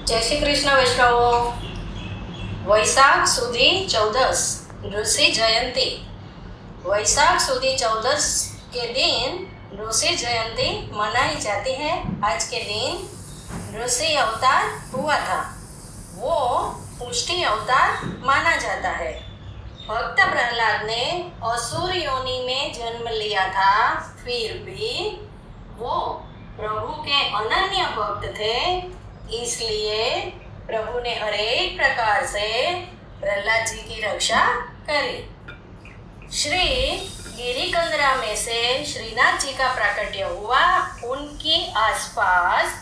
जय श्री कृष्ण वैष्णवो। वैशाख सुदी चौदस ऋषि जयंती। वैशाख सुदी चौदस के दिन ऋषि जयंती मनाई जाती है। आज के दिन ऋषि अवतार हुआ था, वो पुष्टि अवतार माना जाता है। भक्त प्रहलाद ने असुर योनि में जन्म लिया था, फिर भी वो प्रभु के अनन्य भक्त थे, इसलिए प्रभु ने हर एक प्रकार से प्रहलाद जी की रक्षा करी। श्री गिरिकंदरा में से श्रीनाथ जी का प्राकट्य हुआ। उनके आसपास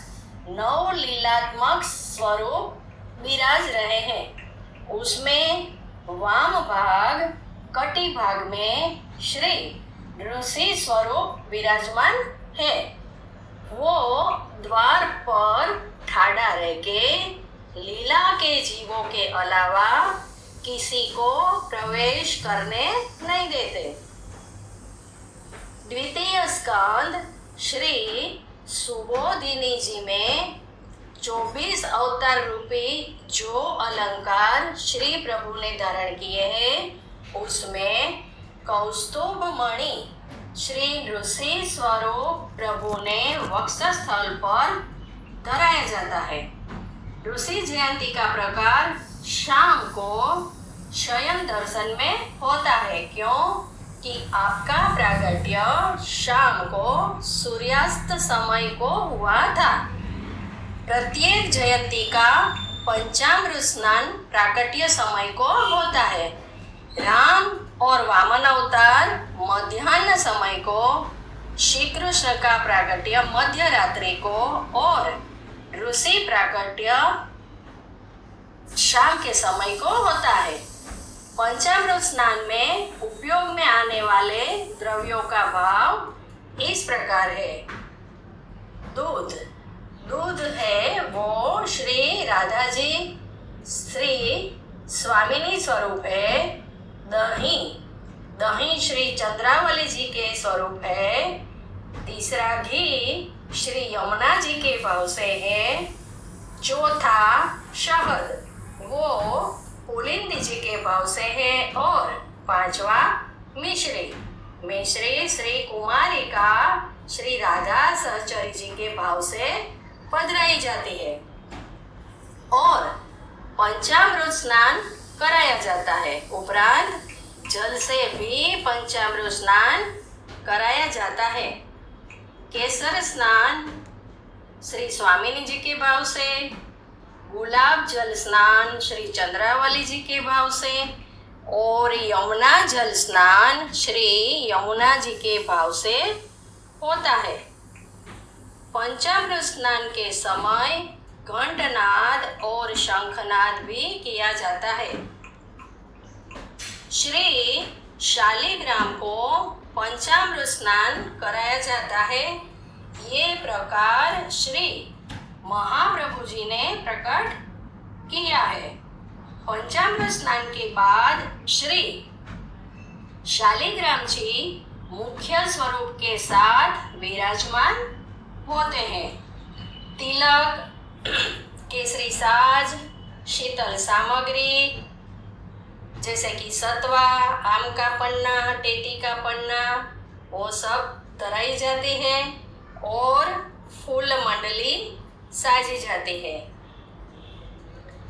9 लीलात्मक स्वरूप विराज रहे हैं। उसमें वाम भाग कटी भाग में श्री ऋषि स्वरूप विराजमान है। वो द्वार पर ठाड़ा रह के लीला के जीवों के अलावा किसी को प्रवेश करने नहीं देते। द्वितीय स्कंद श्री सुबोधिनी जी में 24 अवतार रूपी जो अलंकार श्री प्रभु ने धारण किए हैं, उसमें कौस्तुभ मणि श्री ऋषि स्वरूप प्रभु ने वक्षस्थल पर धराया जाता है। ऋषि जयंती का प्रकार शाम को शयन दर्शन में होता है, क्यों कि आपका प्रागट्य शाम को सूर्यास्त समय को हुआ था। प्रत्येक जयंती का पंचामृत स्नान प्राकट्य समय को होता है। राम और वामन अवतार मध्याह्न समय को, श्री कृष्ण का प्राकट्य मध्य रात्रि को और ऋषि प्राकट्य शाम के समय को होता है। पंचामृत स्नान में उपयोग में आने वाले द्रव्यों का भाव इस प्रकार है। दूध है वो श्री राधा जी श्री स्वामिनी स्वरूप है। दही श्री चंद्रावली जी के स्वरूप है। तीसरा घी श्री यमुना जी के भाव से है। चौथा शहद वो पुलिंद जी के भाव से है। और पांचवा मिश्री श्री कुमारी का श्री राधा सहचरी जी के भाव से पधराई जाती है और पंचामृत स्नान कराया जाता है। उपरांत जल से भी पंचामृत स्नान कराया जाता है। केसर स्नान श्री स्वामिनी जी के भाव से, गुलाब जल स्नान श्री चंद्रावली जी के भाव से और यमुना जल स्नान श्री यमुना जी के भाव से होता है। पंचामृत स्नान के समय घंटनाद और शंखनाद भी किया जाता है। श्री शालिग्राम को पंचामृत स्नान कराया जाता है। ये प्रकार श्री महाप्रभु जी ने प्रकट किया है। पंचामृत स्नान के बाद श्री शालिग्राम जी मुख्य स्वरूप के साथ विराजमान होते हैं। तिलक, केसरी साज, शीतल सामग्री जैसे कि सतवा, आम का पन्ना, टेटी का पन्ना, वो सब धराई जाती है और फूल मंडली साजी जाती है।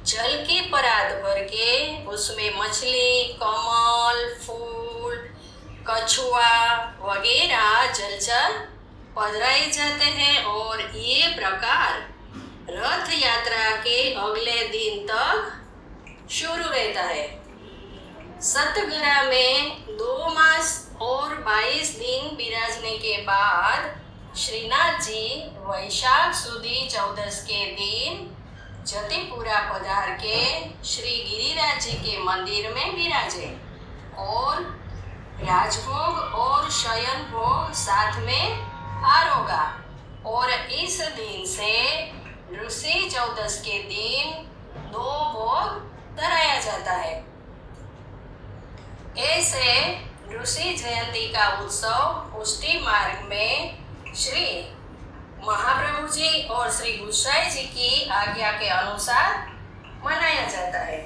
जल की परात भर के उसमें मछली, कमल, फूल, कछुआ वगैरह जलचर पधराए जाते हैं और ये प्रकार रथ यात्रा के अगले दिन तक शुरू रहता है। सतगरा में 2 मास और 22 दिन विराजने के बाद श्रीनाथ जी वैशाख सुदी चौदस के दिन जतिपुरा पधार के श्री गिरिराज जी के मंदिर में विराजे और राजभोग और शयन भोग साथ में आरोगा। और इस दिन से ऋषि चौदस के दिन 2 भोग धराया जाता है। ऐसे ऋषि जयंती का उत्सव पुष्टि मार्ग में श्री महाप्रभु जी और श्री गुसाई जी की आज्ञा के अनुसार मनाया जाता है।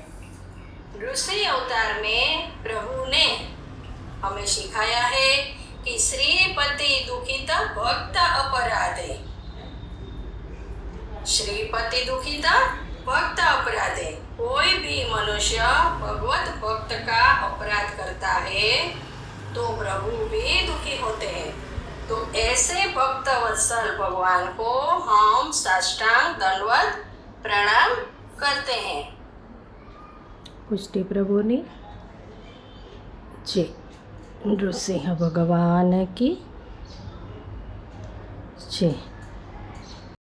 ऋषि अवतार में प्रभु ने हमें सिखाया है कि श्रीपति दुखित भक्त अपराधे, श्रीपति दुखित भक्त अपराधे। कोई भी मनुष्य भगवत भक्त का अपराध करता है तो प्रभु भी दुखी होते हैं। तो ऐसे भक्त वत्सल भगवान को हम साष्टांग दंडवत प्रणाम करते हैं। पुष्टि प्रभुनी जय। नृसिंह भगवान की जय।